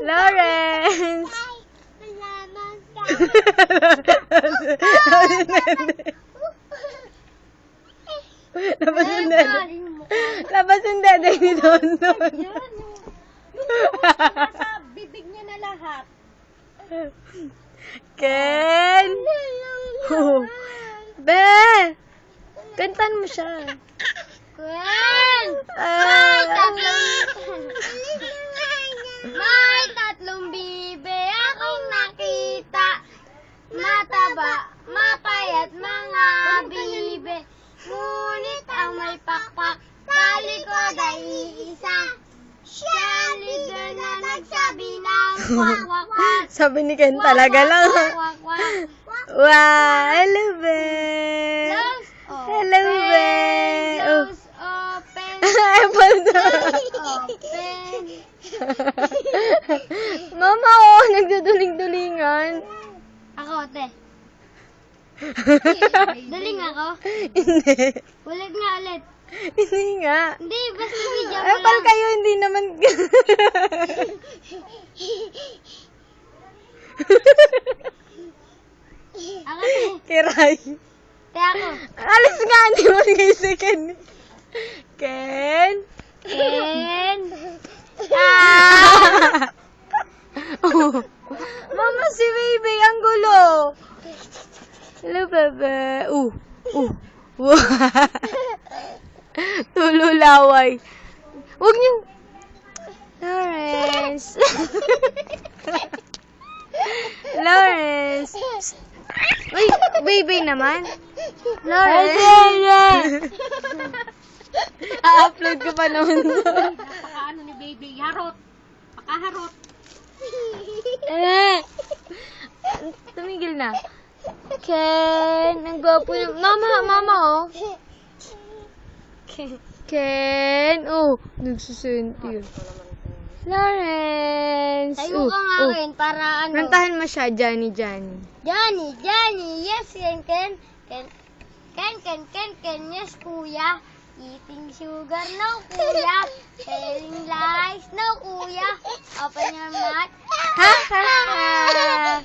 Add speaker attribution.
Speaker 1: Lawrence! Labas yung dede. Labas yung dede ni Dondon.
Speaker 2: Nasa bibig niya na lahat.
Speaker 1: Ken! Oh. Be! Kantan mo siya.
Speaker 2: Ken! May tatlong bibe akong nakita. Mataba, mapayat mga bibe. Ngunit ang may pakpak sa likod ay iisa. Siya ang leader na nagsabi ng kwak kwak kwak.
Speaker 1: Sabi ni Ken talaga lang.
Speaker 2: Kwak kwak.
Speaker 1: Wow! Hello, Be!
Speaker 2: Close,
Speaker 1: Hello, Be! Oh.
Speaker 2: close, open,
Speaker 1: Apple na.
Speaker 2: open.
Speaker 1: Mama, oh, nagduduling-dulingan.
Speaker 2: Ako, te. Daling ako?
Speaker 1: Hindi.
Speaker 2: Ulit nga ulit.
Speaker 1: Hindi nga.
Speaker 2: Hindi, basta video mo
Speaker 1: Apple
Speaker 2: lang.
Speaker 1: kayo, hindi naman.
Speaker 2: Ako, te.
Speaker 1: Kiray.
Speaker 2: Te, ako.
Speaker 1: Alis nga, hindi mo kay second. Ken?
Speaker 2: Ken.
Speaker 1: Oh. Mama, si baby, ang gulo. Hello, bebe. Wow. Tululaway. Huwag niyo. Lawrence. Lawrence. Uy, baby naman. Lawrence. A-upload ko pa naman.
Speaker 2: Napaka ni baby. Harot. Pakaharot.
Speaker 1: Tumigil na. Ken, ang gwapo na. Mama, oh. Ken, oh, nagsusentir. Lawrence.
Speaker 2: Tayo ka nga rin para ano.
Speaker 1: Kantahan mo siya, Johnny.
Speaker 2: Johnny, yes, Ken, yes, kuya. Eating sugar, no, kuya. Telling lies, no, kuya. Open your mouth.
Speaker 1: Ha ha ha.